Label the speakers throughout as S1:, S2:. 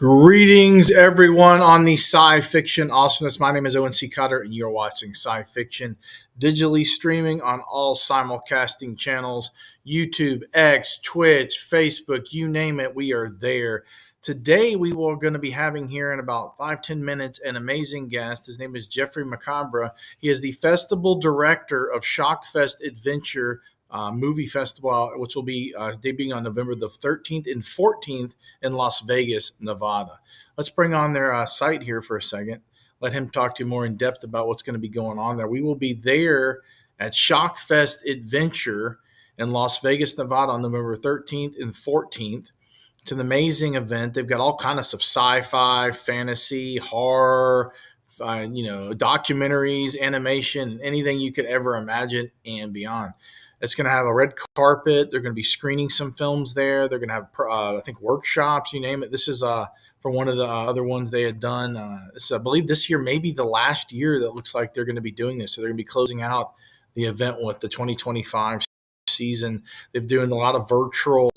S1: Greetings, everyone, on the SciFiction awesomeness. My name is Owen C. Cotter, and you're watching SciFiction, digitally streaming on all simulcasting channels, YouTube, X, Twitch, Facebook, you name it, we are there. Today, we are going to be having here in about 5-10 minutes an amazing guest. His name is Jeffrey Macabre. He is the festival director of Shockfest Adventure Movie Festival, which will be debuting on November the 13th and 14th in Las Vegas, Nevada. Let's bring on their site here for a second. Let him talk to you more in depth about what's going to be going on there. We will be there at Shockfest Adventure in Las Vegas, Nevada on November 13th and 14th. It's an amazing event. They've got all kinds of sci-fi, fantasy, horror, documentaries, animation, anything you could ever imagine and beyond. It's going to have a red carpet. They're going to be screening some films there. They're going to have, I think, workshops, you name it. This is for one of the other ones they had done. I believe this year may be the last year that looks like they're going to be doing this. So they're going to be closing out the event with the 2025 season. They're doing a lot of virtual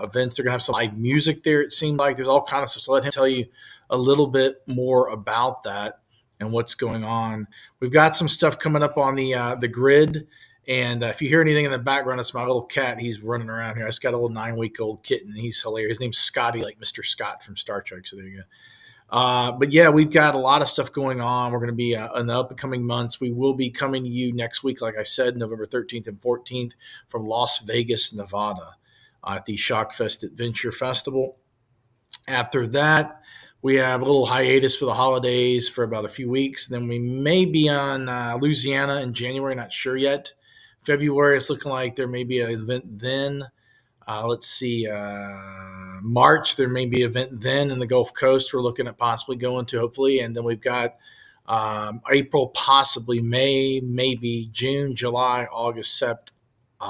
S1: events. They're going to have some live music there, it seemed like. There's all kinds of stuff. So let him tell you a little bit more about that and what's going on. We've got some stuff coming up on the grid. And if you hear anything in the background, it's my little cat. He's running around here. I just got a little 9-week-old kitten. He's hilarious. His name's Scotty, like Mr. Scott from Star Trek. So there you go. But yeah, we've got a lot of stuff going on. We're going to be in the upcoming months. We will be coming to you next week, like I said, November 13th and 14th from Las Vegas, Nevada at the Shockfest Adventure Festival. After that, we have a little hiatus for the holidays for about a few weeks. Then we may be on Louisiana in January, not sure yet. February, it's looking like there may be an event then. Let's see, March, there may be an event then in the Gulf Coast we're looking at possibly going to, hopefully. And then we've got April, possibly May, maybe June, July, August, Sept.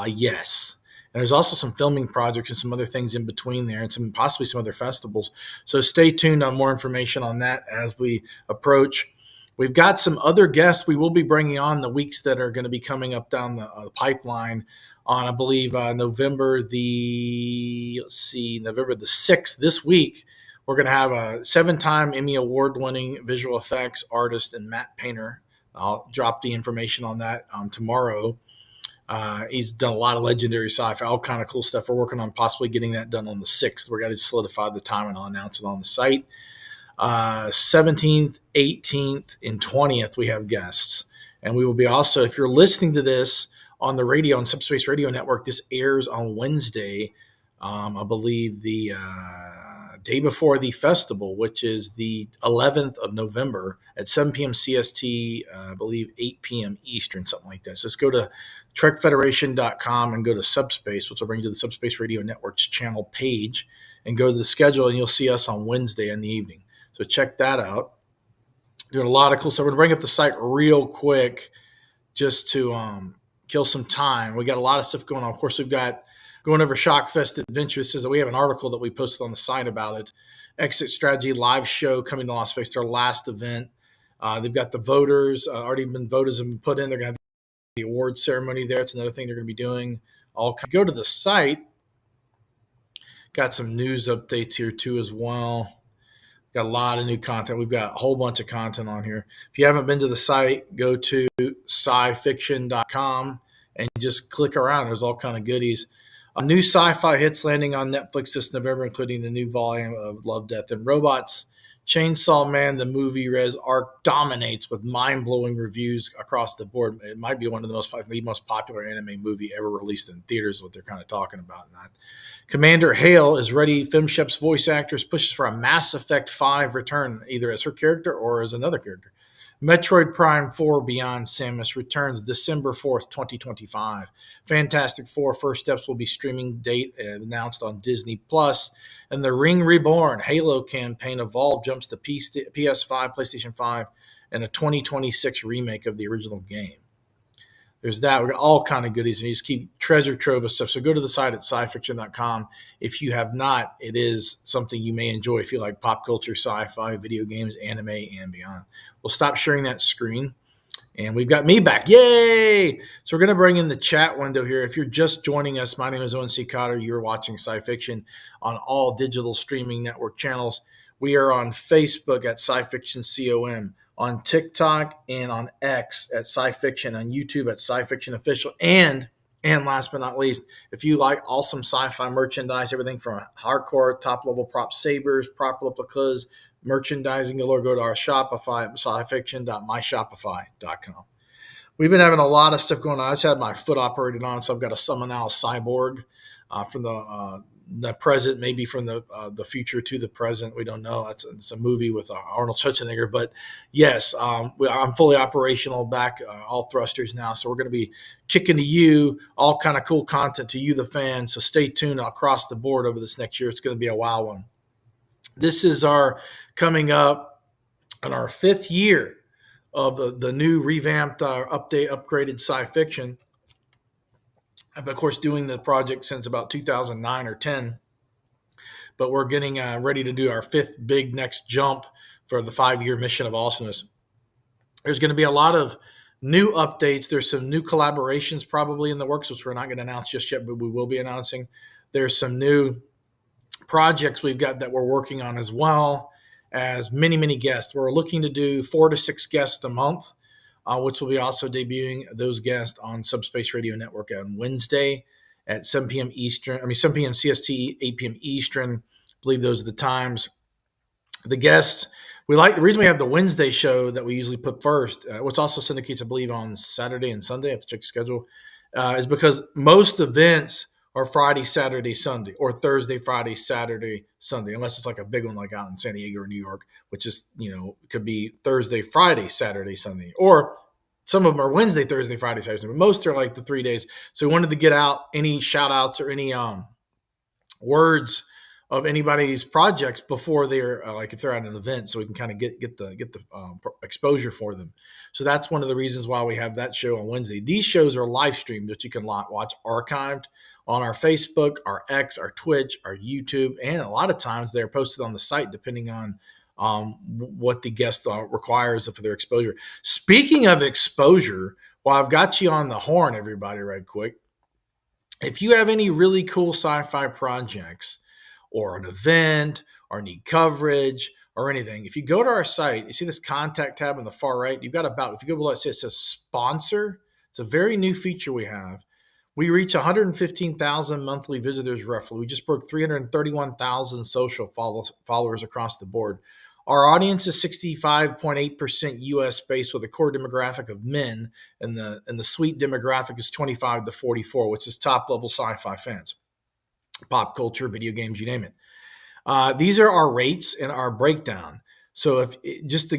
S1: Yes. And there's also some filming projects and some other things in between there and possibly some other festivals. So stay tuned on more information on that as we approach. We've got some other guests we will be bringing on the weeks that are going to be coming up down the pipeline on, I believe, November the 6th. This week, we're going to have a 7-time Emmy Award-winning visual effects artist and matte painter. I'll drop the information on that tomorrow. He's done a lot of legendary sci-fi, all kind of cool stuff. We're working on possibly getting that done on the 6th. We're going to solidify the time and I'll announce it on the site. 17th, 18th, and 20th, we have guests. And we will be also, if you're listening to this on the radio, on Subspace Radio Network, this airs on Wednesday, I believe the day before the festival, which is the 11th of November at 7 p.m. CST, I believe 8 p.m. Eastern, something like that. So let's go to trekfederation.com and go to Subspace, which will bring you to the Subspace Radio Network's channel page, and go to the schedule, and you'll see us on Wednesday in the evening. So check that out. Doing a lot of cool stuff. We're going to bring up the site real quick just to kill some time. We got a lot of stuff going on. Of course, we've got going over Shockfest Adventure. This is we have an article that we posted on the site about it. Exit Strategy live show coming to Las Vegas, their last event. They've got the voters, voters have been put in. They're going to have the award ceremony there. It's another thing they're going to be doing. Go to the site. Got some news updates here too as well. Got a lot of new content. We've got a whole bunch of content on here. If you haven't been to the site, go to SciFiction.com and just click around. There's all kind of goodies. New sci-fi hits landing on Netflix this November, including the new volume of Love, Death, and Robots. Chainsaw Man, the movie res arc dominates with mind-blowing reviews across the board. It might be one of the most popular anime movie ever released in theaters, what they're kind of talking about in that. Commander Hale is ready. FemShep's voice actress pushes for a Mass Effect 5 return, either as her character or as another character. Metroid Prime 4 Beyond Samus returns December 4th, 2025. Fantastic Four First Steps will be streaming date announced on Disney+. And the Ring Reborn Halo campaign Evolve jumps to PS5, PlayStation 5, and a 2026 remake of the original game. There's that. We got all kind of goodies, and you just keep treasure trove of stuff. So go to the site at scifiction.com. If you have not, it is something you may enjoy if you like pop culture, sci-fi, video games, anime, and beyond. We'll stop sharing that screen, and we've got me back. Yay! So we're going to bring in the chat window here. If you're just joining us, my name is Owen C. Cotter. You're watching SciFiction on all digital streaming network channels. We are on Facebook at SciFiction COM, on TikTok and on X at SciFiction, on YouTube at SciFiction Official, and last but not least, if you like awesome sci-fi merchandise, everything from hardcore top-level prop sabers, prop replicas, merchandising, you'll go to our Shopify at scifiction.myshopify.com. We've been having a lot of stuff going on. I just had my foot operated on, so I've got to summon now a cyborg from the present, maybe from the future to the present. We don't know. It's a movie with Arnold Schwarzenegger. But yes, I'm fully operational back, all thrusters now. So we're going to be kicking to you all kind of cool content to you, the fans. So stay tuned across the board over this next year. It's going to be a wild one. This is our coming up on our 5th year of the new revamped, upgraded SciFiction. I've, of course, doing the project since about 2009 or 10, but we're getting ready to do our 5th big next jump for the 5-year mission of awesomeness. There's going to be a lot of new updates. There's some new collaborations probably in the works, which we're not going to announce just yet, but we will be announcing. There's some new projects we've got that we're working on, as well as many, many guests. We're looking to do 4 to 6 guests a month, which will be also debuting those guests on Subspace Radio Network on Wednesday at 7 p.m. Eastern. 7 p.m. CST, 8 p.m. Eastern. I believe those are the times. The guests, the reason we have the Wednesday show that we usually put first, which also syndicates, I believe, on Saturday and Sunday. I have to check the schedule, is because most events are Friday, Saturday, Sunday, or Thursday, Friday, Saturday, Sunday, unless it's like a big one like out in San Diego or New York, which is, could be Thursday, Friday, Saturday, Sunday, or some of them are Wednesday, Thursday, Friday, Saturday, Sunday, but most are like the 3 days. So we wanted to get out any shout outs or any words of anybody's projects before they're if they're at an event, so we can kind of get the exposure for them. So that's one of the reasons why we have that show on Wednesday. These shows are live streamed, that you can watch archived on our Facebook, our X, our Twitch, our YouTube, and a lot of times they're posted on the site depending on what the guest requires for their exposure. Speaking of exposure, while I've got you on the horn, everybody, right quick, if you have any really cool sci-fi projects or an event or need coverage or anything, if you go to our site, you see this contact tab on the far right, you've got if you go below, it says sponsor. It's a very new feature we have. We reach 115,000 monthly visitors roughly. We just broke 331,000 social followers across the board. Our audience is 65.8% US based with a core demographic of men, and the sweet demographic is 25 to 44, which is top level sci-fi fans. Pop culture, video games, you name it. These are our rates and our breakdown. So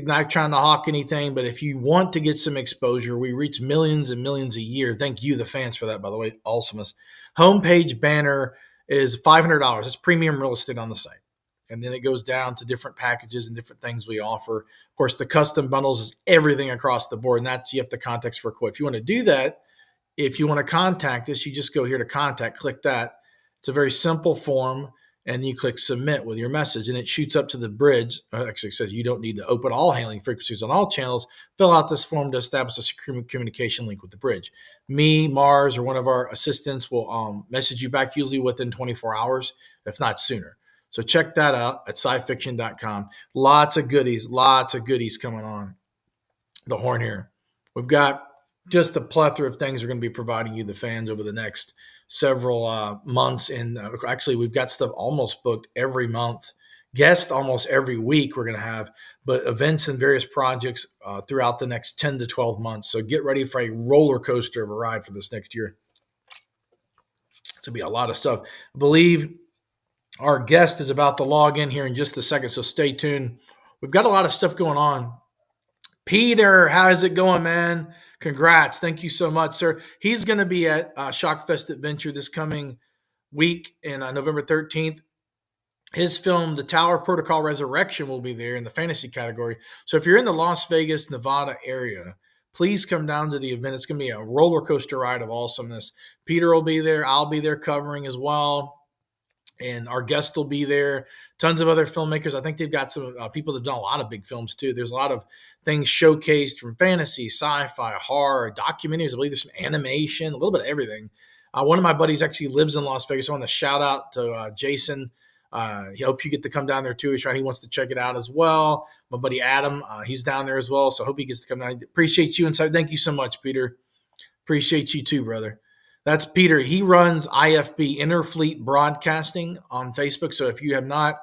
S1: not trying to hawk anything, but if you want to get some exposure, we reach millions and millions a year. Thank you, the fans, for that, by the way. Awesomeness. Homepage banner is $500. It's premium real estate on the site. And then it goes down to different packages and different things we offer. Of course, the custom bundles is everything across the board, and that's, you have to contact us for a quote. If you want to do that, if you want to contact us, you just go here to contact, click that. It's a very simple form, and you click submit with your message, and it shoots up to the bridge. Actually, it says you don't need to open all hailing frequencies on all channels. Fill out this form to establish a secure communication link with the bridge. Me, Mars, or one of our assistants will message you back, usually within 24 hours, if not sooner. So check that out at scifiction.com. Lots of goodies coming on the horn here. We've got just a plethora of things we're going to be providing you, the fans, over the next several months. And actually, we've got stuff almost booked every month, guests almost every week we're going to have, but events and various projects throughout the next 10 to 12 months. So get ready for a roller coaster of a ride for this next year. It's going to be a lot of stuff. I believe our guest is about to log in here in just a second, so stay tuned. We've got a lot of stuff going on. Peter, how is it going, man? Congrats. Thank you so much, sir. He's going to be at Shockfest Adventure this coming week in November 13th. His film, The Tower Protocol Resurrection, will be there in the fantasy category. So if you're in the Las Vegas, Nevada area, please come down to the event. It's going to be a roller coaster ride of awesomeness. Peter will be there. I'll be there covering as well. And our guest will be there. Tons of other filmmakers. I think they've got some people that have done a lot of big films too. There's a lot of things showcased from fantasy, sci-fi, horror, documentaries. I believe there's some animation, a little bit of everything. One of my buddies actually lives in Las Vegas. I want to shout out to Jason He hope you get to come down there too. He wants to check it out as well. My buddy Adam, he's down there as well. So I hope he gets to come down. Appreciate you. And so thank you so much, Peter. Appreciate you too, brother. That's Peter. He runs IFB, Interfleet Broadcasting, on Facebook. So if you have not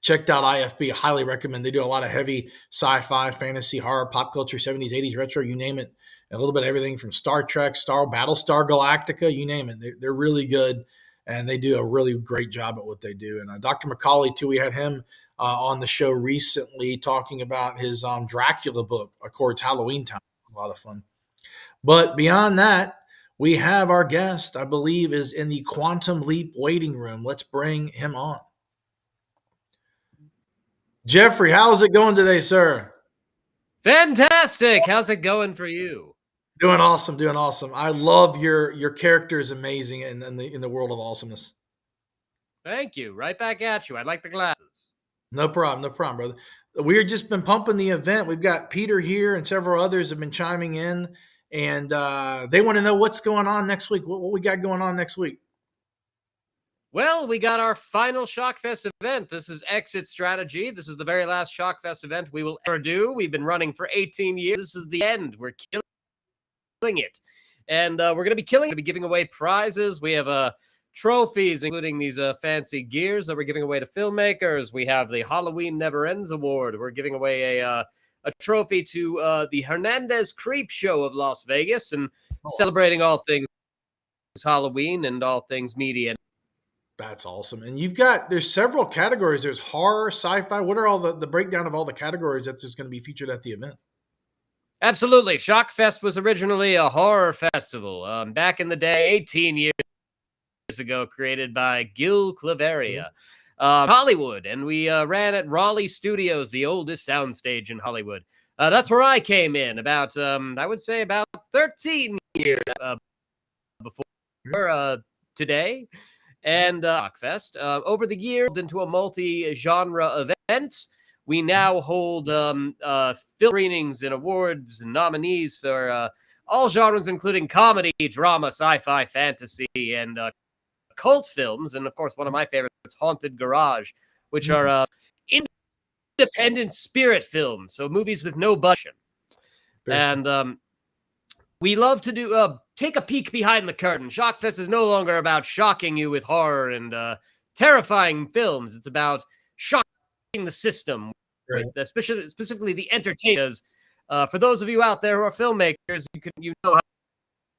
S1: checked out IFB, I highly recommend. They do a lot of heavy sci-fi, fantasy, horror, pop culture, 70s, 80s, retro, you name it. A little bit of everything from Star Trek, Battlestar Galactica, you name it. They're really good, and they do a really great job at what they do. And Dr. Macaulay, too, we had him on the show recently talking about his Dracula book, Accords Halloween Time. It was a lot of fun. But beyond that, we have our guest, I believe, is in the Quantum Leap waiting room. Let's bring him on. Jeffrey, how's it going today, sir?
S2: Fantastic. How's it going for you?
S1: Doing awesome, doing awesome. I love your character is amazing in the world of awesomeness.
S2: Thank you. Right back at you. I like the glasses.
S1: No problem, brother. We've just been pumping the event. We've got Peter here and several others have been chiming in, and they want to know what's going on next week. What we got going on next week?
S2: Well, we got our final Shockfest event. This is Exit Strategy. This is the very last Shockfest event we will ever do. We've been running for 18 years. This is the end. We're killing it. And we're going to be killing it. We're going to be giving away prizes. We have trophies, including these fancy gears that we're giving away to filmmakers. We have the Halloween Never Ends Award. We're giving away a trophy to the Hernandez Creep Show of Las Vegas, and celebrating all things Halloween and all things media.
S1: That's awesome. And there's several categories. There's horror, sci-fi. What are all the breakdown of all the categories that's just going to be featured at the event?
S2: Absolutely. Shockfest was originally a horror festival back in the day, 18 years ago, created by Gil Claveria, Hollywood. And we ran at Raleigh Studios, the oldest soundstage in Hollywood. That's where I came in about, I would say about 13 years before today. And Shockfest, over the years, into a multi-genre event. We now hold film screenings and awards and nominees for all genres, including comedy, drama, sci-fi, fantasy, and cult films. And, of course, one of my favorites, Haunted Garage, which are independent spirit films, so movies with no budget. And we love to do take a peek behind the curtain. Shockfest is no longer about shocking you with horror and terrifying films. It's about shocking the system, with specifically the entertainers. For those of you out there who are filmmakers, you know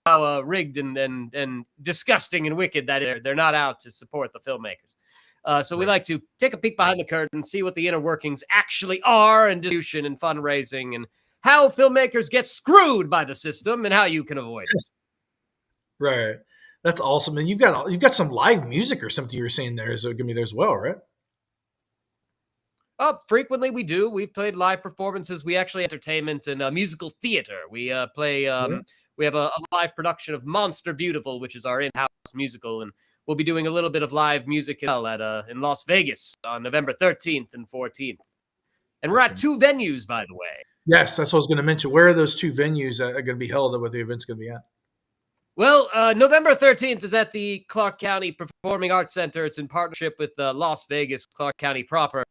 S2: how rigged and disgusting and wicked that is. They're not out to support the filmmakers. So we like to take a peek behind the curtain, see what the inner workings actually are, and distribution and fundraising, and how filmmakers get screwed by the system and how you can avoid it.
S1: Right. That's awesome. And you've got some live music or something you were saying there is going to be there as well, right?
S2: Frequently we do. We've played live performances. We actually entertainment and musical theater. We play. We have a live production of Monster Beautiful, which is our in-house musical, and we'll be doing a little bit of live music at in Las Vegas on November 13th and 14th. And we're at 2 venues, by the way.
S1: Yes, that's what I was going to mention. Where are those 2 venues that are going to be held, where the event's going to be at?
S2: Well, November 13th is at the Clark County Performing Arts Center. It's in partnership with Las Vegas, Clark County proper.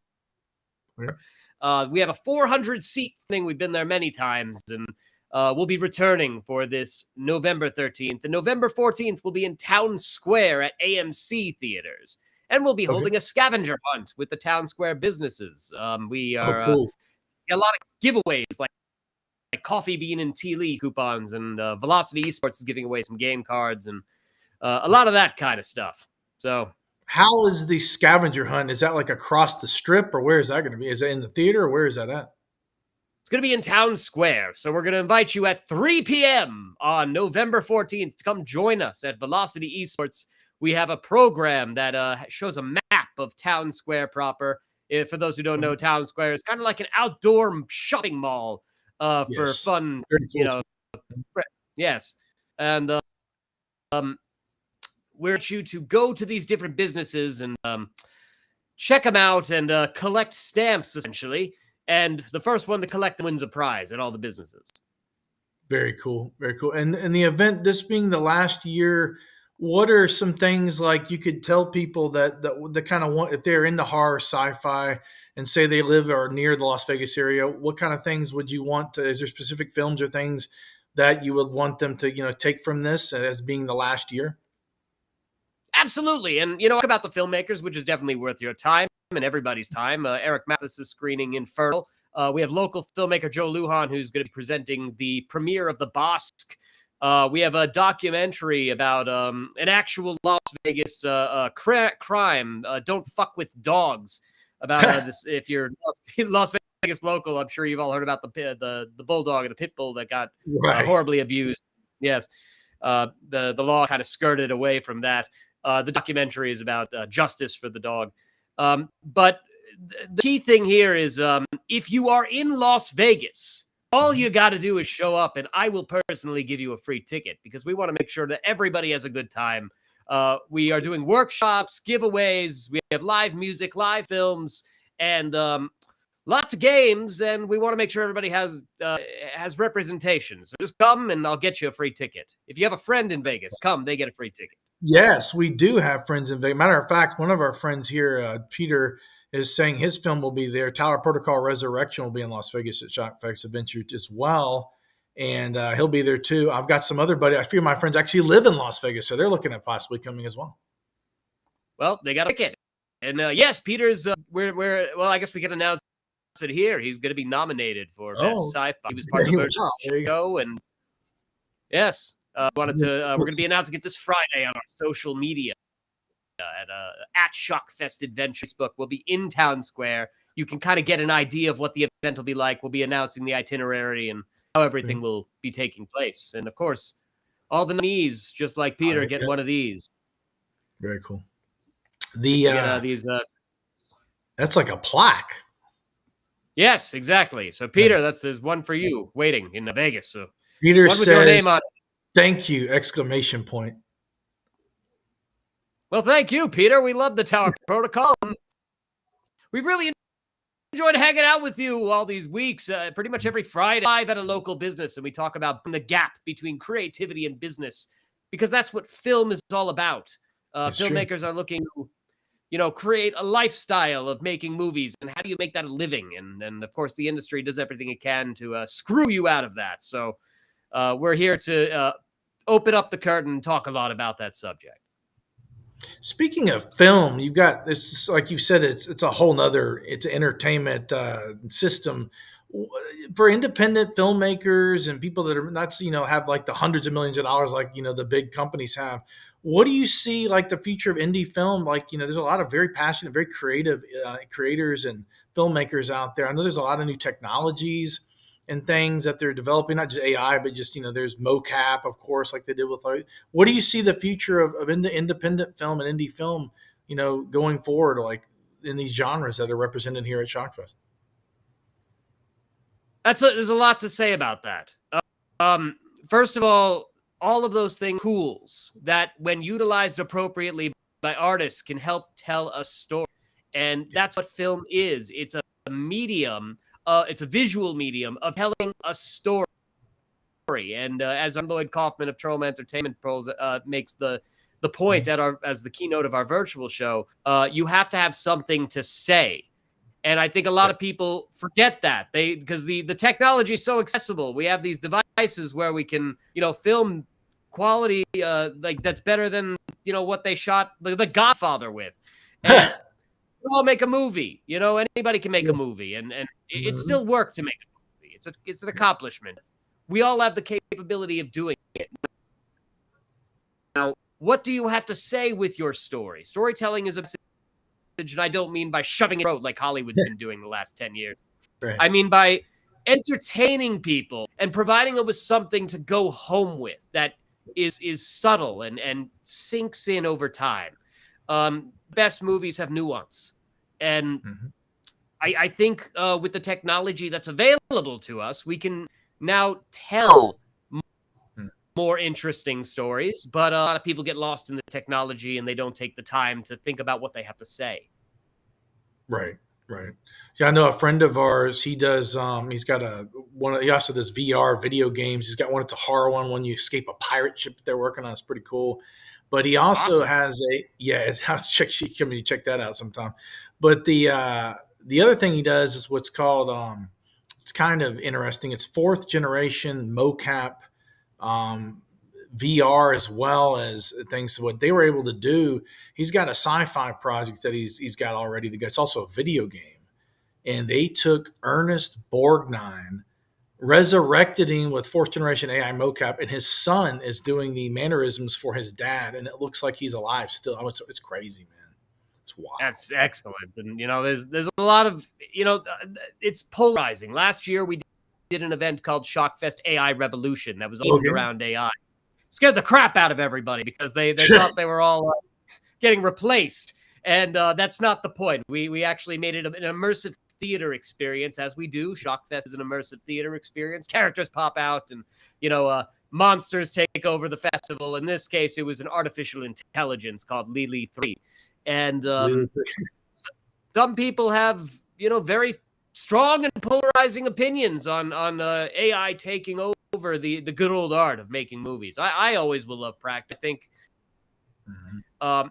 S2: We have a 400-seat thing. We've been there many times, and we'll be returning for this November 13th. And November 14th will be in Town Square at AMC Theaters. And we'll be holding a scavenger hunt with the Town Square businesses. We are
S1: cool.
S2: A lot of giveaways, like Coffee Bean and Tea Leaf coupons, and Velocity Esports is giving away some game cards and a lot of that kind of stuff. So,
S1: how is the scavenger hunt? Is that like across the strip, or where is that going to be? Is it in the theater, or where is that at?
S2: It's going to be in Town Square. So we're going to invite you at 3 p.m. on November 14th to come join us at Velocity Esports. We have a program that shows a map of Town Square proper. For those who don't know, Town Square is kind of like an outdoor shopping mall for fun, cool. Yes. And we're you to go to these different businesses and check them out and collect stamps, essentially. And the first one to collect wins a prize at all the businesses.
S1: Very cool. Very cool. And the event, this being the last year, What are some things like you could tell people that kind of want, if they're into horror sci-fi and say they live or near the Las Vegas area, what kind of things would you want to, is there specific films or things that you would want them to, take from this as being the last year?
S2: Absolutely. And, talk about the filmmakers, which is definitely worth your time and everybody's time. Eric Mathis is screening Infernal. We have local filmmaker Joe Lujan, who's going to be presenting the premiere of The Bosque. We have a documentary about an actual Las Vegas crime, Don't Fuck with Dogs, about this. If you're Las Vegas local, I'm sure you've all heard about the bulldog and the pit bull that got
S1: Right.
S2: horribly abused. Yes. The law kind of skirted away from that. The documentary is about justice for the dog. But the key thing here is if you are in Las Vegas, all you got to do is show up, and I will personally give you a free ticket because we want to make sure that everybody has a good time. We are doing workshops, giveaways. We have live music, live films, and lots of games, and we want to make sure everybody has representation. So just come, and I'll get you a free ticket. If you have a friend in Vegas, come. They get a free ticket.
S1: Yes, we do have friends in Vegas. Matter of fact, one of our friends here, Peter, is saying his film will be there. Tower Protocol Resurrection will be in Las Vegas at Shockfest Adventure as well. And he'll be there too. I've got some other buddy. A few of my friends actually live in Las Vegas, so they're looking at possibly coming as well.
S2: Well, they got a ticket. And yes, Peter's, well, I guess we can announce it here. He's going to be nominated for Best Sci-Fi. He was part of the first show. And yes, we're going to be announcing it this Friday on our social media at Shockfest Adventure Facebook. We'll be in Town Square. You can kind of get an idea of what the event will be like. We'll be announcing the itinerary and how everything will be taking place. And of course, all the nominees, just like Peter, get one of these.
S1: Very cool. That's like a plaque.
S2: Yes, exactly. So Peter, there's one for you waiting in Vegas. So
S1: Peter
S2: says,
S1: your
S2: name on it.
S1: Thank you! Exclamation point.
S2: Well, thank you, Peter. We love the Tower Protocol. We really enjoyed hanging out with you all these weeks, pretty much every Friday, live at a local business, and we talk about the gap between creativity and business, because that's what film is all about. Filmmakers are looking to, create a lifestyle of making movies, and how do you make that a living? And of course, the industry does everything it can to screw you out of that. So we're here to open up the curtain and talk a lot about that subject.
S1: Speaking of film, you've got this, like you said, it's a whole nother, it's an entertainment system for independent filmmakers and people that are not, have like the hundreds of millions of dollars, like, the big companies have. What do you see like the future of indie film? Like, there's a lot of very passionate, very creative creators and filmmakers out there. I know there's a lot of new technologies and things that they're developing, not just AI, but just, there's mocap, of course, like they did with, what do you see the future of independent film and indie film, going forward, like in these genres that are represented here at Shockfest?
S2: There's a lot to say about that. First of all of those things, tools that when utilized appropriately by artists can help tell a story. And that's what film is. It's a medium. It's a visual medium of telling a story. And as Lloyd Kaufman of Trauma Entertainment Pros makes the point as the keynote of our virtual show, you have to have something to say. And I think a lot of people forget that because the technology is so accessible. We have these devices where we can, film quality like that's better than, what they shot the Godfather with. And all make a movie, anybody can make a movie, and it's still work to make a movie. It's an accomplishment. We all have the capability of doing it. Now, what do you have to say with your story? Storytelling is a message, and I don't mean by shoving it out like Hollywood's been doing the last 10 years. Right. I mean by entertaining people and providing them with something to go home with that is subtle and sinks in over time. Best movies have nuance. And I think with the technology that's available to us, we can now tell more interesting stories, but a lot of people get lost in the technology and they don't take the time to think about what they have to say.
S1: Right. Yeah, I know a friend of ours, he does, he also does VR video games. He's got one, it's a horror one, when you escape a pirate ship that they're working on. It's pretty cool. But he also
S2: Awesome.
S1: has I'll check that out sometime. But the other thing he does is what's called it's kind of interesting. It's fourth generation mocap VR as well as things. So what they were able to do, he's got a sci-fi project that he's got all ready to go. It's also a video game, and they took Ernest Borgnine, resurrected him with fourth generation AI mocap, and his son is doing the mannerisms for his dad, and it looks like he's alive still. It's crazy, man. It's wild.
S2: That's excellent. And there's a lot of it's polarizing. Last year we did an event called Shockfest AI Revolution that was aimed
S1: Okay.
S2: around AI. Scared the crap out of everybody because they thought they were all getting replaced, and that's not the point. We actually made it an immersive theater experience, as we do. Shockfest is an immersive theater experience. Characters pop out, and monsters take over the festival. In this case, it was an artificial intelligence called Lily 3. And some people have, very strong and polarizing opinions on AI taking over the good old art of making movies. I always will love practice. I think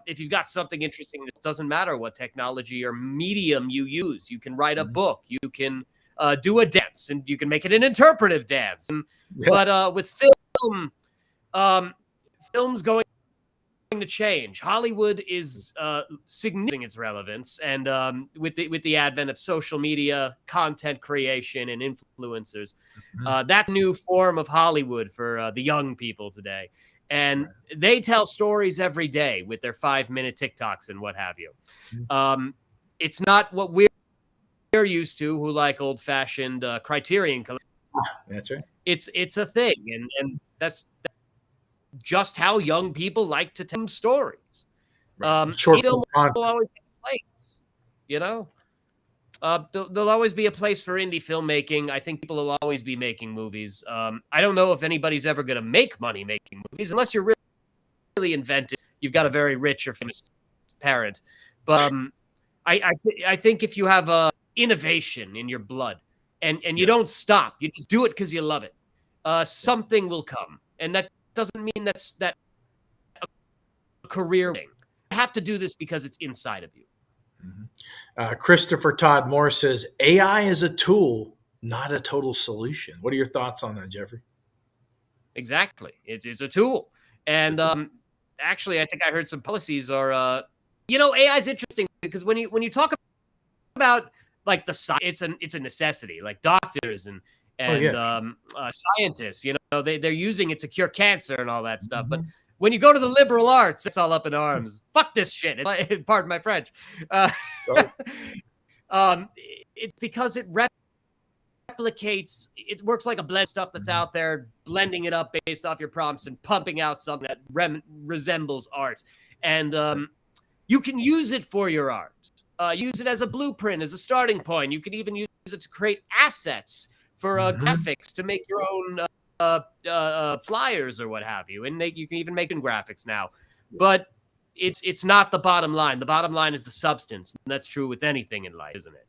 S2: if you've got something interesting, it doesn't matter what technology or medium you use. You can write a book. You can do a dance, and you can make it an interpretive dance. But with film, film's going to change. Hollywood is significant its relevance, and with the advent of social media, content creation, and influencers, that's a new form of Hollywood for the young people today. And they tell stories every day with their 5-minute TikToks and what have you. It's not what we're used to, who like old-fashioned Criterion Collection.
S1: That's right.
S2: It's a thing, and that's just how young people like to tell stories.
S1: Short
S2: film
S1: film
S2: will always have a place, there'll always be a place for indie filmmaking. I think people will always be making movies. I don't know if anybody's ever going to make money making movies, unless you're really inventive. You've got a very rich or famous parent. But I think if you have innovation in your blood, and you don't stop, you just do it because you love it, something will come. And that doesn't mean that's a career thing. You have to do this because it's inside of you.
S1: Christopher Todd Moore says AI is a tool, not a total solution. What are your thoughts on that, Jeffrey?
S2: Exactly. It's a tool. And actually, I think I heard some policies are, AI is interesting because when you talk about like the science, it's a necessity. Like doctors and scientists, they're using it to cure cancer and all that stuff. But when you go to the liberal arts, it's all up in arms. Fuck this shit. Pardon my French. It's because it replicates. It works like a blend stuff that's out there, blending it up based off your prompts and pumping out something that resembles art. And you can use it for your art. Use it as a blueprint, as a starting point. You can even use it to create assets for graphics, to make your own flyers or what have you. And you can even make graphics now. But it's not the bottom line. The bottom line is the substance. And that's true with anything in life, isn't it?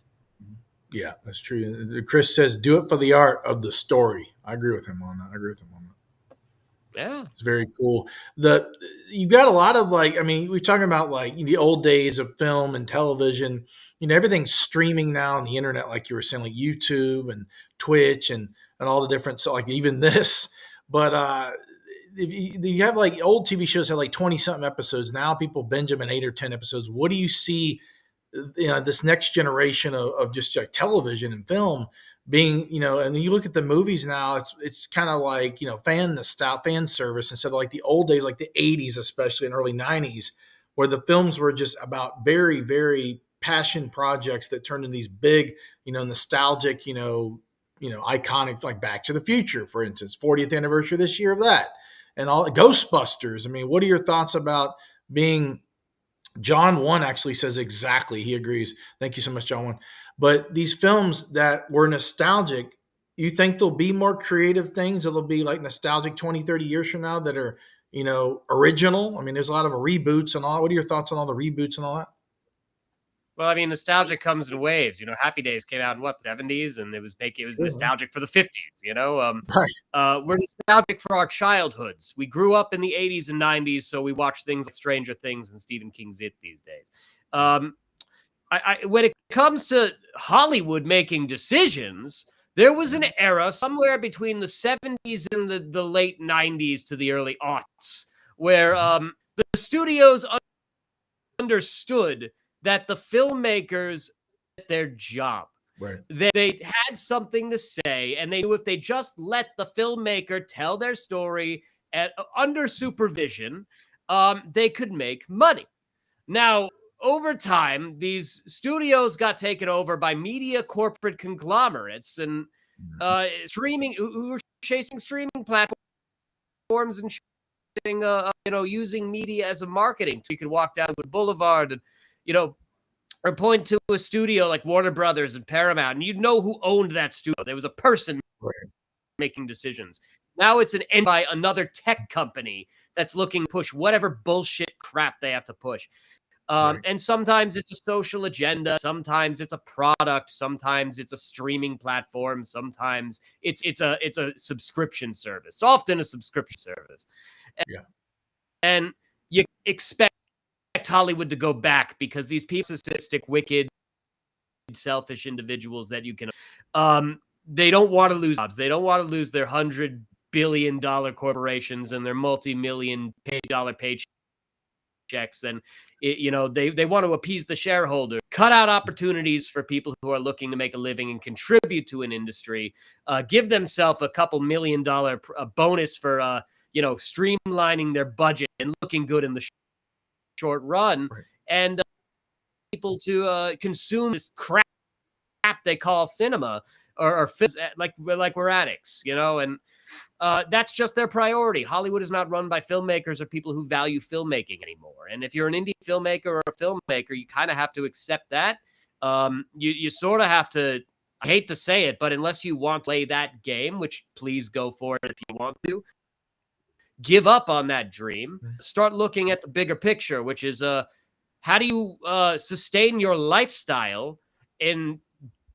S1: Yeah, that's true. Chris says, do it for the art of the story. I agree with him on that.
S2: Yeah.
S1: It's very cool. You got a lot of we're talking about the old days of film and television. Everything's streaming now on the internet, like you were saying, like YouTube and Twitch and all the different, so like even this. But if you have old TV shows have 20 something episodes. Now people binge them in 8 or 10 episodes. What do you see, this next generation of just like television and film being, and you look at the movies now, it's kind of like, fan service instead of like the old days, like the 80s, especially in early 90s, where the films were just about very, very passion projects that turned into these big, nostalgic, iconic, like Back to the Future, for instance, 40th anniversary this year of that, and all Ghostbusters. I mean, what are your thoughts about being? John 1 actually says exactly. He agrees. Thank you so much, John 1. But these films that were nostalgic, you think there'll be more creative things that'll be like nostalgic 20, 30 years from now that are, original? I mean, there's a lot of reboots and all. What are your thoughts on all the reboots and all that?
S2: Well, I mean, nostalgia comes in waves. Happy Days came out in what, '70s, and it was
S1: Sure.
S2: nostalgic for the '50s.
S1: Right.
S2: We're nostalgic for our childhoods. We grew up in the '80s and '90s, so we watch things like Stranger Things and Stephen King's It these days. Um, when it comes to Hollywood making decisions, there was an era somewhere between the '70s and the late '90s to the early aughts where the studios understood that the filmmakers did their job.
S1: Right.
S2: They had something to say, and they knew if they just let the filmmaker tell their story under supervision, they could make money. Now, over time, these studios got taken over by media corporate conglomerates and streaming who were chasing streaming platforms and using media as a marketing. You could walk down a boulevard and, or point to a studio like Warner Brothers and Paramount, and you'd know who owned that studio. There was a person making decisions. Now it's by another tech company that's looking to push whatever bullshit crap they have to push. And sometimes it's a social agenda. Sometimes it's a product. Sometimes it's a streaming platform. Sometimes it's a subscription service. Often a subscription service. And you expect Hollywood to go back because these people are sadistic, wicked, selfish individuals that you can. They don't want to lose jobs. They don't want to lose their $100 billion corporations and their multi-million dollar paychecks. And they want to appease the shareholder, cut out opportunities for people who are looking to make a living and contribute to an industry. Give themselves a couple $1 million bonus for streamlining their budget and looking good in the short run, and people to consume this crap they call cinema or like we're addicts, and that's just their priority. Hollywood is not run by filmmakers or people who value filmmaking anymore. And if you're an indie filmmaker or a filmmaker, you kind of have to accept that. You sort of have to, I hate to say it, but unless you want to play that game, which please go for it if you want to, give up on that dream, start looking at the bigger picture, which is how do you sustain your lifestyle and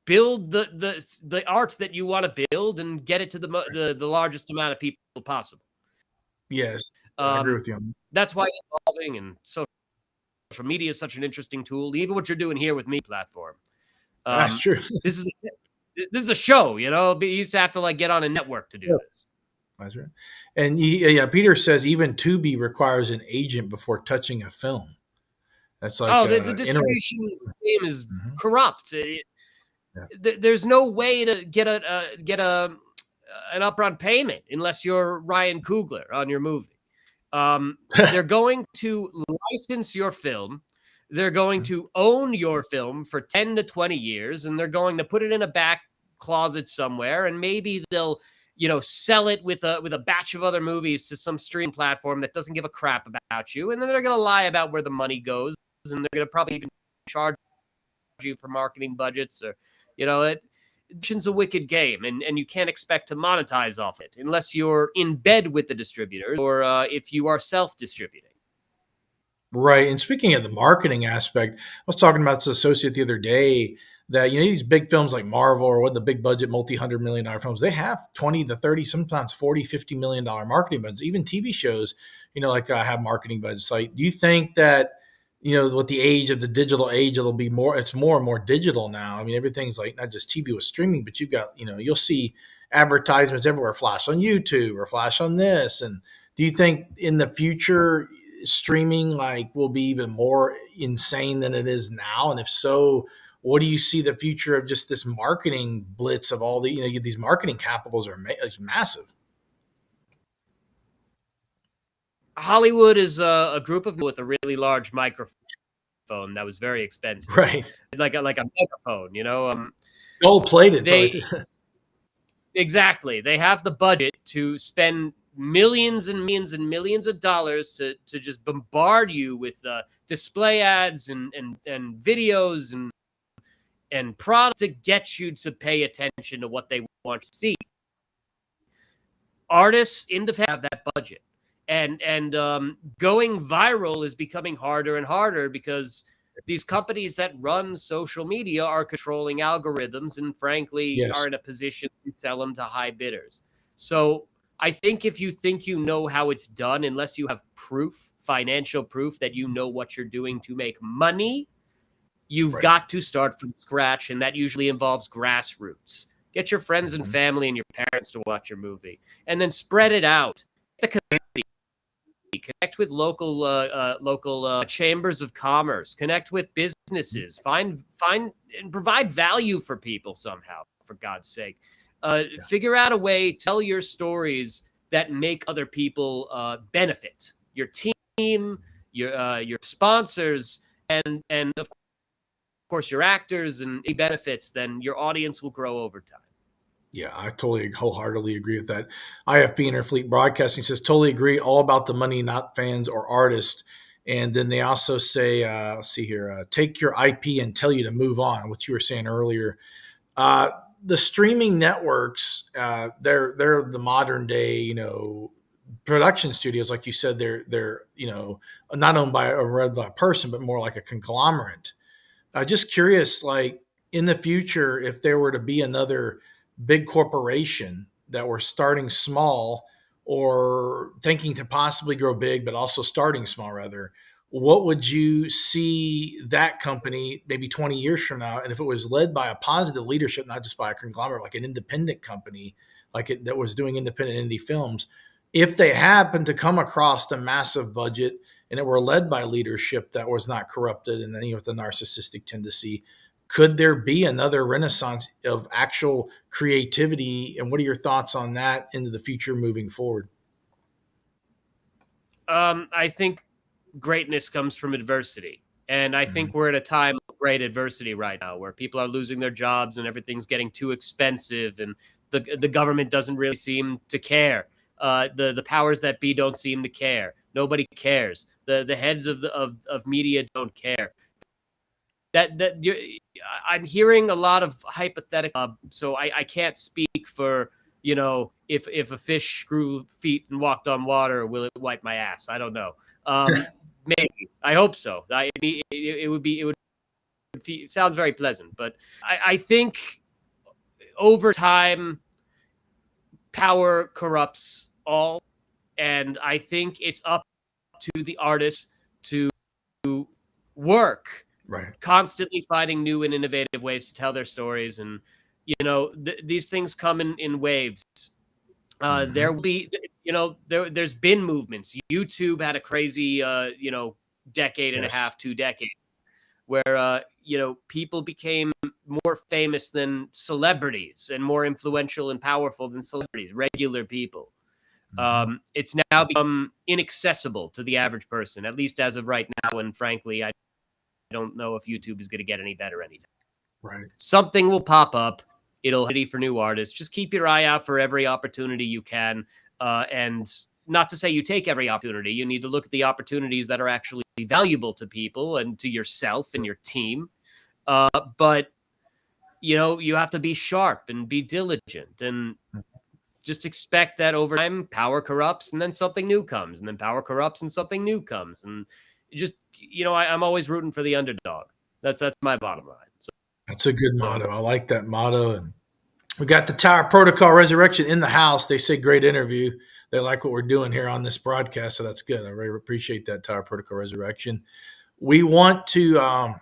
S2: build the art that you want to build and get it to the largest amount of people possible.
S1: Yes, I agree with you.
S2: That's why evolving and social media is such an interesting tool. Even what you're doing here with me platform.
S1: That's true.
S2: This is a show, you used to have to get on a network to do this.
S1: That's right. And Peter says even Tubi requires an agent before touching a film. That's like
S2: the distribution game is corrupt. There's no way to get an upfront payment unless you're Ryan Coogler on your movie. They're going to license your film. They're going to own your film for 10 to 20 years, and they're going to put it in a back closet somewhere, and maybe they'll sell it with a batch of other movies to some streaming platform that doesn't give a crap about you, and then they're going to lie about where the money goes, and they're going to probably even charge you for marketing budgets, or it's a wicked game, and you can't expect to monetize off it unless you're in bed with the distributor or if you are self-distributing.
S1: Right. And speaking of the marketing aspect, I was talking about this associate the other day that, these big films like Marvel or what the big budget multi-$100 million films, they have 20 to 30, sometimes 40, $50 million marketing budgets. Even TV shows, have marketing budgets. Like, do you think that, with the age of the digital age, it's more and more digital now. I mean, everything's like not just TV with streaming, but you've got, you'll see advertisements everywhere, flash on YouTube or flash on this. And do you think in the future streaming will be even more insane than it is now? And if so, what do you see the future of just this marketing blitz of all the, these marketing capitals are massive?
S2: Hollywood is a group of with a really large microphone that was very expensive,
S1: right?
S2: Like a microphone,
S1: Gold plated.
S2: Exactly. They have the budget to spend millions and millions and millions of dollars to just bombard you with display ads and videos and products to get you to pay attention to what they want to see. Artists have that budget. And going viral is becoming harder and harder because these companies that run social media are controlling algorithms and frankly
S1: Yes.
S2: are in a position to sell them to high bidders. So I think if you think you know how it's done, unless you have proof, financial proof that you know what you're doing to make money, you've
S1: Right.
S2: got to start from scratch. And that usually involves grassroots. Get your friends and
S1: Mhm.
S2: family and your parents to watch your movie and then spread it out. The community, connect with local chambers of commerce, connect with businesses, find and provide value for people somehow, for God's sake.
S1: Yeah.
S2: Figure out a way to tell your stories that make other people benefit. Your team, your sponsors, and of course your actors, and it benefits, then your audience will grow over time.
S1: Yeah, I totally wholeheartedly agree with that. IFB Interfleet Broadcasting says totally agree, all about the money, not fans or artists. And then they also say, let's see here, take your IP and tell you to move on, what you were saying earlier. Uh, the streaming networks, they're the modern day, production studios, like you said. They're not owned by or run by a person, but more like a conglomerate. Just curious, like in the future, if there were to be another big corporation that were starting small or thinking to possibly grow big, but also starting small, rather, what would you see that company maybe 20 years from now? And if it was led by a positive leadership, not just by a conglomerate, like an independent company, that was doing independent indie films, if they happened to come across a massive budget and it were led by leadership that was not corrupted and any with a narcissistic tendency, could there be another renaissance of actual creativity? And what are your thoughts on that into the future moving forward?
S2: I think greatness comes from adversity. And I
S1: Mhm.
S2: think we're at a time of great adversity right now where people are losing their jobs and everything's getting too expensive and the government doesn't really seem to care. The powers that be don't seem to care. Nobody cares. The heads of media don't care. I'm hearing a lot of hypothetical. So I can't speak for if a fish grew feet and walked on water, will it wipe my ass? I don't know. Maybe. I hope so. It sounds very pleasant, but I think over time power corrupts all, and I think it's up to the artists to work
S1: Right.
S2: constantly finding new and innovative ways to tell their stories. And these things come in waves. There
S1: Hmm.
S2: will be, there's been movements. YouTube had a crazy decade and a
S1: Yes.
S2: half, 2 decades, where people became more famous than celebrities and more influential and powerful than celebrities, regular people.
S1: Hmm.
S2: It's now become inaccessible to the average person, at least as of right now. And frankly, I don't know if YouTube is going to get any better anytime.
S1: Right.
S2: Something will pop up. It'll hit for new artists. Just keep your eye out for every opportunity you can. And not to say you take every opportunity. You need to look at the opportunities that are actually valuable to people and to yourself and your team. But you have to be sharp and be diligent and just expect that over time power corrupts and then something new comes and then power corrupts and something new comes. And just, I'm always rooting for the underdog. That's my bottom line.
S1: That's a good motto. I like that motto. And we got the Tower Protocol Resurrection in the house. They say great interview. They like what we're doing here on this broadcast, so that's good. I really appreciate that, Tower Protocol Resurrection. We want to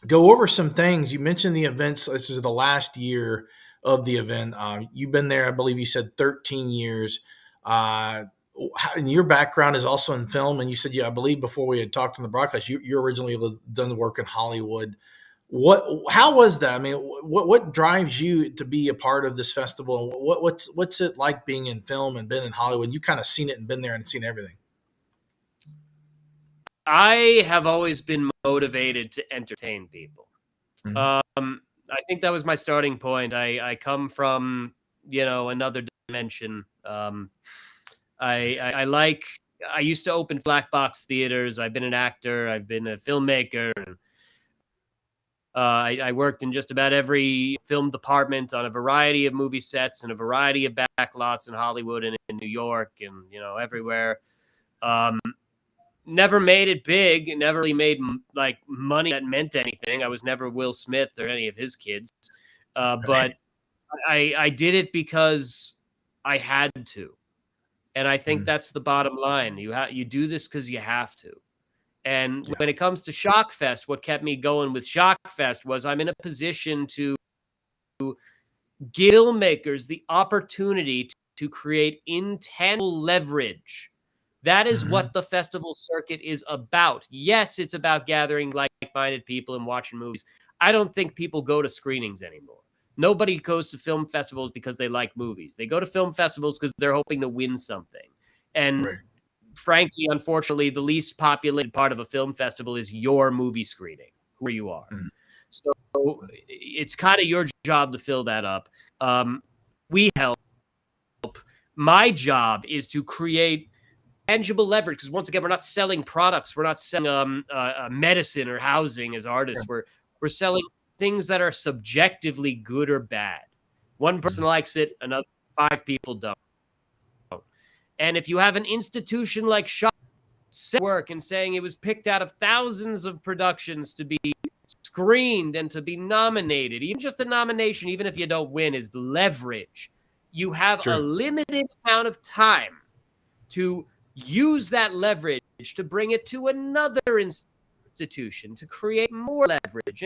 S1: go over some things. You mentioned the events. This is the last year of the event. You've been there, I believe you said 13 years. And your background is also in film. And you said, yeah, I believe before we had talked on the broadcast, you originally done the work in Hollywood. How was that? I mean, what drives you to be a part of this festival? What's it like being in film and been in Hollywood? You kind of seen it and been there and seen everything.
S2: I have always been motivated to entertain people.
S1: Mhm.
S2: I think that was my starting point. I come from another dimension.
S1: Yes.
S2: I like. I used to open black box theaters. I've been an actor. I've been a filmmaker. And, I worked in just about every film department on a variety of movie sets and a variety of backlots in Hollywood and in New York and everywhere. Um, never made it big. It never really made like money that meant anything. I was never Will Smith or any of his kids, but I did it because I had to, and I think that's the bottom line. You do this because you have to. And when it comes to Shockfest, what kept me going with Shockfest was I'm in a position to give filmmakers the opportunity to create intangible leverage. That is what the festival circuit is about. Yes, it's about gathering like-minded people and watching movies. I don't think people go to screenings anymore. Nobody goes to film festivals because they like movies. They go to film festivals because they're hoping to win something. And frankly, unfortunately, the least populated part of a film festival is your movie screening, where you are. So it's kind of your job to fill that up. We help. My job is to create tangible leverage, because once again, we're not selling products. We're not selling medicine or housing as artists. We're selling things that are subjectively good or bad. One person likes it, another 5 people don't. And if you have an institution like Shock work and saying it was picked out of thousands of productions to be screened and to be nominated, even just a nomination, even if you don't win, is leverage. You have a limited amount of time to use that leverage to bring it to another institution, to create more leverage,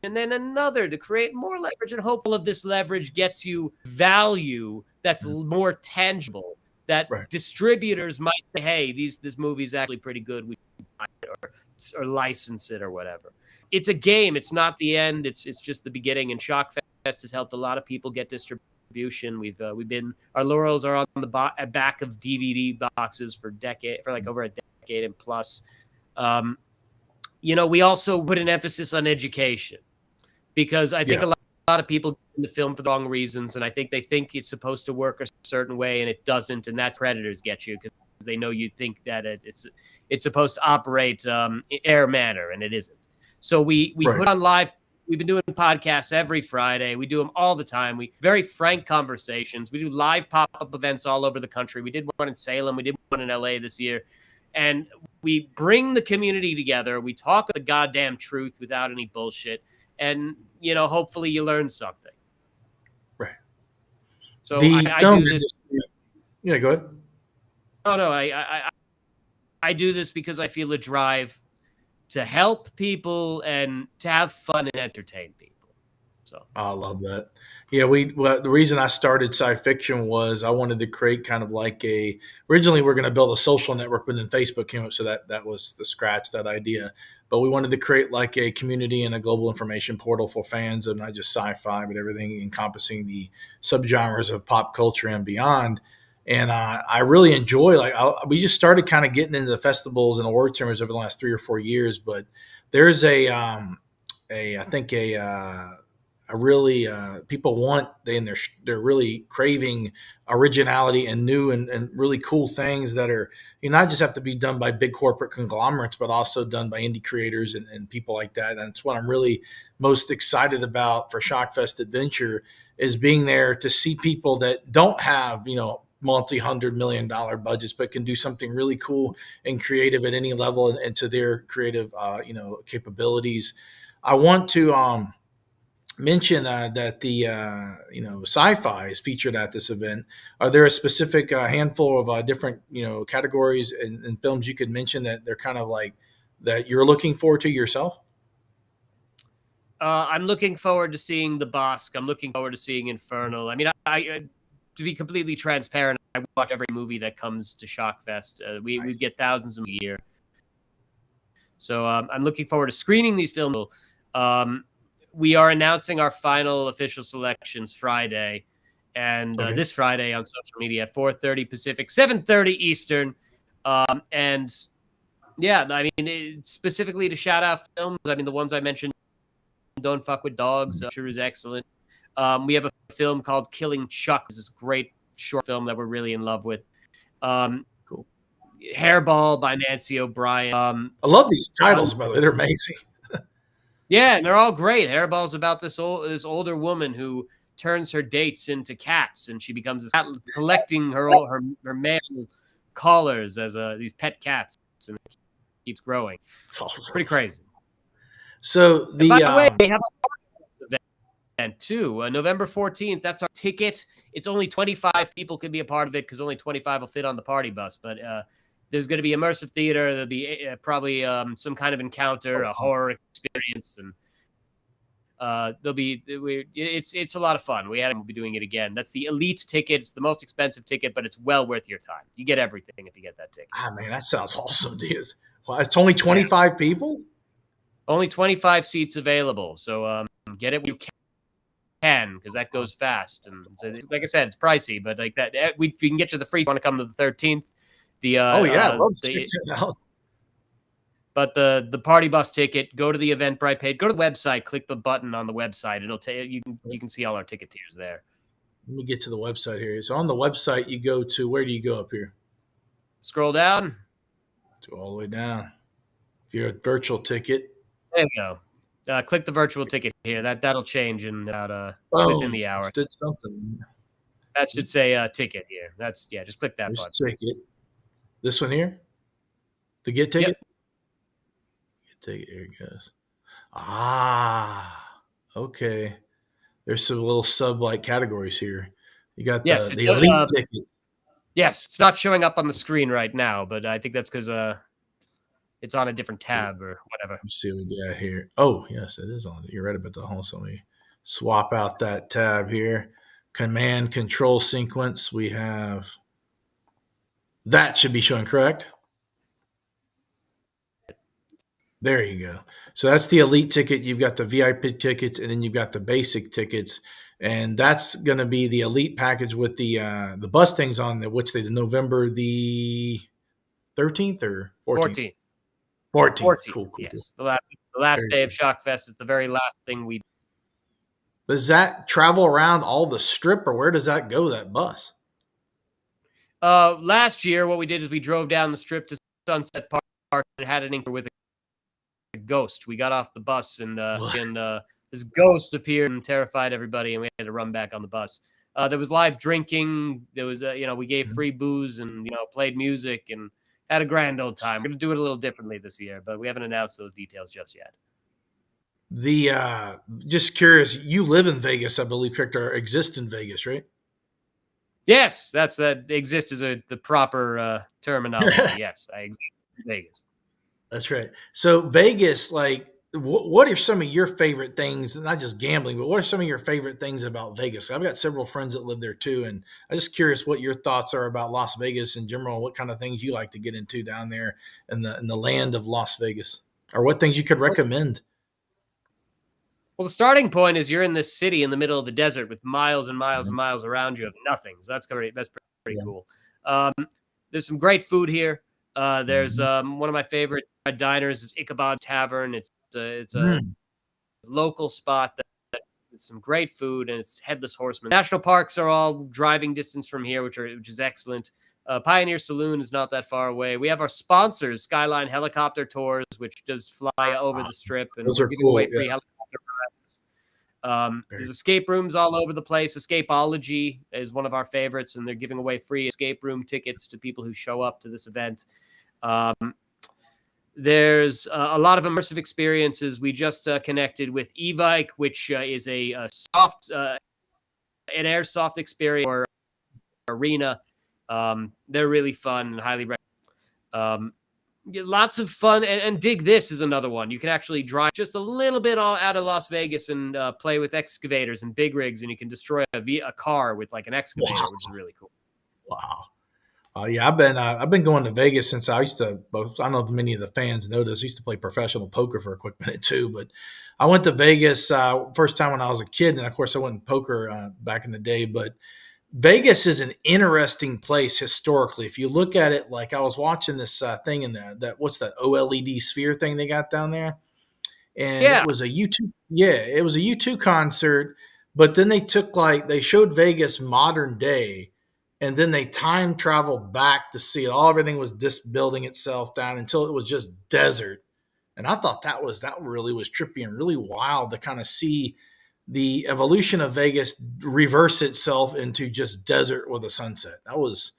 S2: and then another to create more leverage. And hope all of this leverage gets you value that's more tangible, that distributors might say, hey, this movie is actually pretty good, we can buy it or license it or whatever. It's a game. It's not the end. It's just the beginning. And Shockfest has helped a lot of people get distribution. We've been, our laurels are on the back of DVD boxes for like over a decade and plus. We also put an emphasis on education, because I think a lot of people get into film for the wrong reasons, and I think they think it's supposed to work a certain way, and it doesn't, and that's predators get you, because they know you think that it's supposed to operate air manner, and it isn't. So we put on live. We've been doing podcasts every Friday. We do them all the time. Very frank conversations. We do live pop-up events all over the country. We did one in Salem. We did one in LA this year. And we bring the community together. We talk the goddamn truth without any bullshit. And, hopefully you learn something.
S1: Right.
S2: So I do this.
S1: Yeah, go ahead.
S2: Oh, no, I do this because I feel a drive to help people and to have fun and entertain people. So
S1: I love that. Yeah, the reason I started SciFiction was I wanted to create kind of like originally we're going to build a social network, but then Facebook came up, so that was the scratch, that idea. But we wanted to create like a community and a global information portal for fans of not just sci-fi, but everything encompassing the subgenres of pop culture and beyond. And I really enjoy, we just started kind of getting into the festivals and award ceremonies over the last 3 or 4 years. But there's I think really people want, they're really craving originality and new and really cool things that are, not just have to be done by big corporate conglomerates, but also done by indie creators and people like that. And it's what I'm really most excited about for Shockfest Adventure, is being there to see people that don't have, multi-$100 million budgets, but can do something really cool and creative at any level and to their creative, capabilities. I want to mention that the sci-fi is featured at this event. Are there a specific handful of different categories and films you could mention that they're kind of like that you're looking forward to yourself?
S2: I'm looking forward to seeing The Bosque. I'm looking forward to seeing Infernal. I mean, I to be completely transparent, I watch every movie that comes to Shockfest. We get thousands of a year. So I'm looking forward to screening these films. We are announcing our final official selections Friday, and this Friday on social media at 4:30 Pacific, 7:30 Eastern. And yeah, I mean, specifically to shout out films, I mean, the ones I mentioned, Don't Fuck with Dogs, sure is excellent. We have a film called Killing Chuck. This is a great short film that we're really in love with.
S1: Cool.
S2: Hairball by Nancy O'Brien.
S1: I love these titles, by the way. They're amazing.
S2: Yeah, and they're all great. Hairball's about this older woman who turns her dates into cats, and she becomes a cat, collecting her male collars as these pet cats. and it keeps growing.
S1: It's awesome.
S2: Pretty crazy.
S1: So
S2: And by
S1: the
S2: the way, we have a event too. November 14th, that's our ticket. It's only 25 people can be a part of it because only 25 will fit on the party bus. But there's going to be immersive theater. There'll be probably some kind of encounter, a horror experience, and it's a lot of fun. We'll be doing it again. That's the elite ticket. It's the most expensive ticket, but it's well worth your time. You get everything if you get that ticket.
S1: Ah, man, that sounds awesome, dude. Well, it's only 25 people?
S2: Only 25 seats available. So get it when you can, because that goes fast. And so, like I said, it's pricey, but like that, we can get you the free. You want to come to the 13th?
S1: Oh yeah, I'd love to check that out.
S2: But the party bus ticket, go to the Eventbrite page, go to the website, click the button on the website. It'll tell you can see all our ticket tiers there.
S1: Let me get to the website here. So on the website, you go to, where do you go up here?
S2: Scroll down.
S1: Go all the way down. If you're a virtual ticket.
S2: There you go. Click the virtual ticket here. That'll change in about within the hour.
S1: Did something.
S2: That should say ticket here. Just click that button.
S1: Ticket. This one here? The get ticket?
S2: Yep.
S1: Get ticket. Here it goes. Ah, okay. There's some little sub-like categories here. You got the elite ticket.
S2: Yes, it's not showing up on the screen right now, but I think that's because it's on a different tab or whatever.
S1: Let's see what we got here. Oh, yes, it is on. You're right about the whole. So let me swap out that tab here. Command control sequence. We have that should be showing, correct? There you go. So that's the elite ticket. You've got the VIP tickets, and then you've got the basic tickets, and that's going to be the elite package with the bus things on the which the November the 13th or 14th. 14th. Cool.
S2: Yes, the last day of Shockfest is the very last thing we.
S1: Does that travel around all the strip, or where does that go? That bus.
S2: Last year, what we did is we drove down the strip to Sunset Park and had an encounter with a ghost. We got off the bus and this ghost appeared and terrified everybody, and we had to run back on the bus. There was live drinking. There was we gave free booze and played music and had a grand old time. We're gonna do it a little differently this year, but we haven't announced those details just yet.
S1: Just curious, you live in Vegas, I believe, correct, or exist in Vegas, right?
S2: Yes, that's exist is the proper terminology. Yes, I exist in Vegas.
S1: That's right. So Vegas, like, what are some of your favorite things? Not just gambling, but what are some of your favorite things about Vegas? I've got several friends that live there too, and I'm just curious what your thoughts are about Las Vegas in general. What kind of things you like to get into down there in the land of Las Vegas, or what things you could recommend?
S2: Well, the starting point is you're in this city in the middle of the desert with miles and miles and miles around you of nothing. So that's pretty cool. There's some great food here. There's one of my favorite diners is Ichabod Tavern. It's a local spot that it's some great food, and it's Headless Horseman. National parks are all driving distance from here, which is excellent. Pioneer Saloon is not that far away. We have our sponsors, Skyline Helicopter Tours, which does fly over the strip, and we're giving away free helicopter rides. There's escape rooms all over the place. Escapeology is one of our favorites, and they're giving away free escape room tickets to people who show up to this event. There's a lot of immersive experiences. We just connected with Evike, which is an airsoft experience or arena. They're really fun and highly recommended. Lots of fun, and Dig This is another one. You can actually drive just a little bit out of Las Vegas and play with excavators and big rigs, and you can destroy a car with like an excavator, which is really cool.
S1: Wow. Yeah, I've been going to Vegas since I used to. I don't know if many of the fans know this. I used to play professional poker for a quick minute too, but I went to Vegas first time when I was a kid, and of course I went in poker back in the day. But Vegas is an interesting place historically. If you look at it, like I was watching this thing in that what's that OLED sphere thing they got down there, and it was a U2. Yeah, it was a U2 concert, but then they showed Vegas modern day. And then they time traveled back to see it. Everything was just building itself down until it was just desert. And I thought that really was trippy and really wild to kind of see the evolution of Vegas reverse itself into just desert with a sunset. That was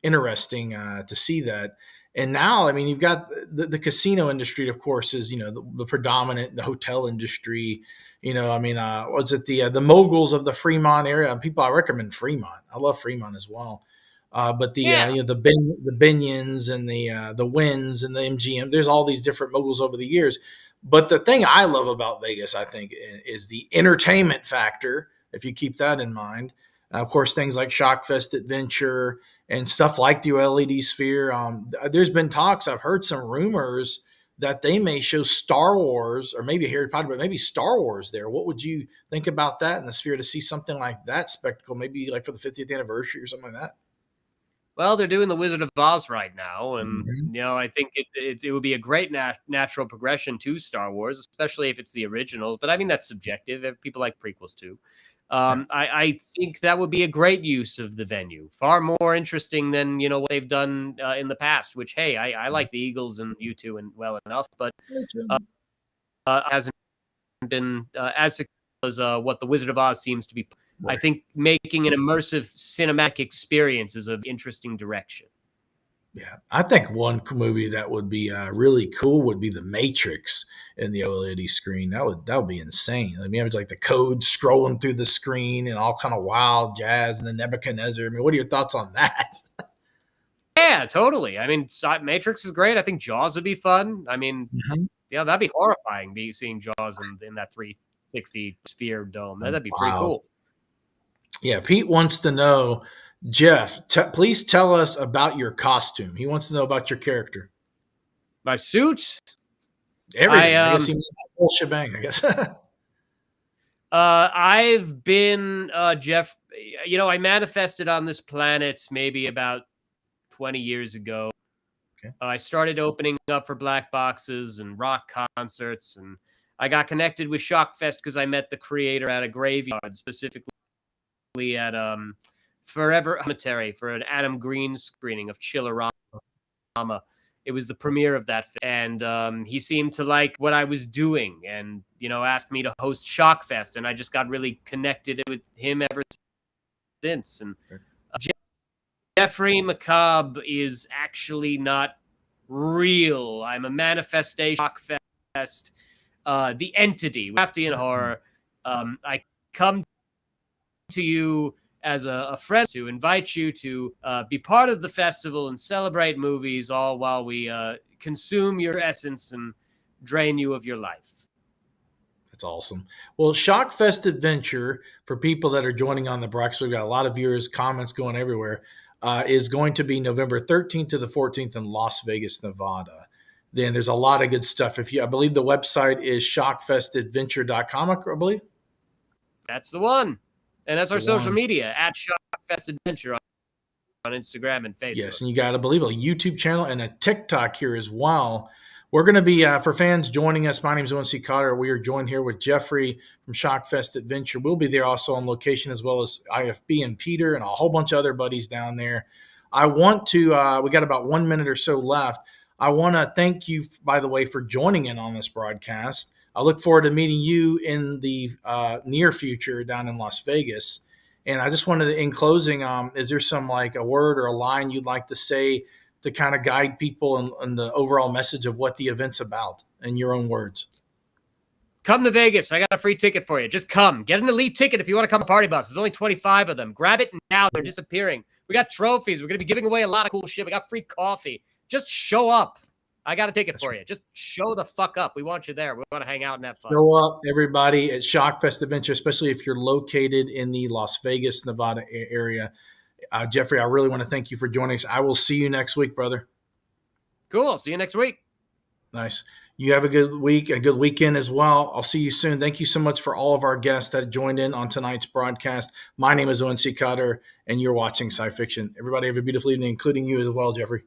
S1: interesting to see that. And now, I mean, you've got the casino industry, of course, is, the predominant, the hotel industry. I mean, was it the moguls of the Fremont area? People, I recommend Fremont. I love Fremont as well. But
S2: Yeah.
S1: the Binions and the Wins and the MGM. There's all these different moguls over the years. But the thing I love about Vegas, I think, is the entertainment factor. If you keep that in mind, of course, things like Shockfest Adventure and stuff like the LED Sphere. There's been talks. I've heard some rumors that they may show Star Wars or maybe Harry Potter, but maybe Star Wars there. What would you think about that in the Sphere to see something like that spectacle, maybe like for the 50th anniversary or something like that?
S2: Well, they're doing the Wizard of Oz right now, and
S1: Mm-hmm.
S2: I think it would be a great natural progression to Star Wars, especially if it's the originals. But I mean, that's subjective. People like prequels too.
S1: Yeah.
S2: I think that would be a great use of the venue, far more interesting than what they've done in the past. Which, hey, I like the Eagles and U2 and well enough, but hasn't been as successful as what the Wizard of Oz seems to be. I
S1: Right.
S2: think making an immersive cinematic experience is an interesting direction.
S1: Yeah, I think one movie that would be really cool would be The Matrix in the OLED screen. That would be insane. I mean, it's like the code scrolling through the screen and all kind of wild jazz and the Nebuchadnezzar. I mean, what are your thoughts on that?
S2: Yeah, totally. I mean, Matrix is great. I think Jaws would be fun. I mean,
S1: Mhm.
S2: yeah, that'd be horrifying. Seeing Jaws in that 360 sphere dome. That'd be pretty
S1: Wild.
S2: cool.
S1: Yeah, Pete wants to know, Jeff, please tell us about your costume. He wants to know about your character.
S2: My suit.
S1: Everything. I guess he means the whole shebang, I guess.
S2: I've been Jeff. I manifested on this planet maybe about 20 years ago.
S1: Okay.
S2: I started opening up for black boxes and rock concerts, and I got connected with Shockfest because I met the creator at a graveyard, specifically at Forever Cemetery for an Adam Green screening of Chillerama. It was the premiere of that film, and he seemed to like what I was doing, and asked me to host Shockfest, and I just got really connected with him ever since. And Jeffrey Macabre is actually not real. I'm a manifestation. Shockfest, the entity, Raftian horror. I come to you as a friend to invite you to be part of the festival and celebrate movies, all while we consume your essence and drain you of your life.
S1: That's awesome. Well, Shockfest Adventure, for people that are joining on the broadcast, we've got a lot of viewers, comments going everywhere, is going to be November 13th to the 14th in Las Vegas, Nevada. Then there's a lot of good stuff. I believe the website is shockfestadventure.com, I believe.
S2: That's the one. And that's our social
S1: one.
S2: media at Shockfest Adventure on Instagram and Facebook.
S1: Yes, and you got to believe a YouTube channel and a TikTok here as well. We're going to be, for fans joining us, my name is O.N.C. Cotter. We are joined here with Jeffrey from Shockfest Adventure. We'll be there also on location, as well as IFB and Peter and a whole bunch of other buddies down there. I want to, we got about 1 minute or so left. I want to thank you, by the way, for joining in on this broadcast. I look forward to meeting you in the near future down in Las Vegas. And I just wanted to, in closing, is there some like a word or a line you'd like to say to kind of guide people in the overall message of what the event's about in your own words?
S2: Come to Vegas. I got a free ticket for you. Just come. Get an elite ticket if you want to come to Party Bucks. There's only 25 of them. Grab it now. They're disappearing. We got trophies. We're going to be giving away a lot of cool shit. We got free coffee. Just show up. I got a ticket for you. Just show the fuck up. We want you there. We want to hang out and have fun.
S1: Show up, everybody, at Shockfest Adventure, especially if you're located in the Las Vegas, Nevada area. Jeffrey, I really want to thank you for joining us. I will see you next week, brother.
S2: Cool. See you next week.
S1: Nice. You have a good week, a good weekend as well. I'll see you soon. Thank you so much for all of our guests that joined in on tonight's broadcast. My name is O.N.C. Cotter, and you're watching SciFiction. Everybody have a beautiful evening, including you as well, Jeffrey.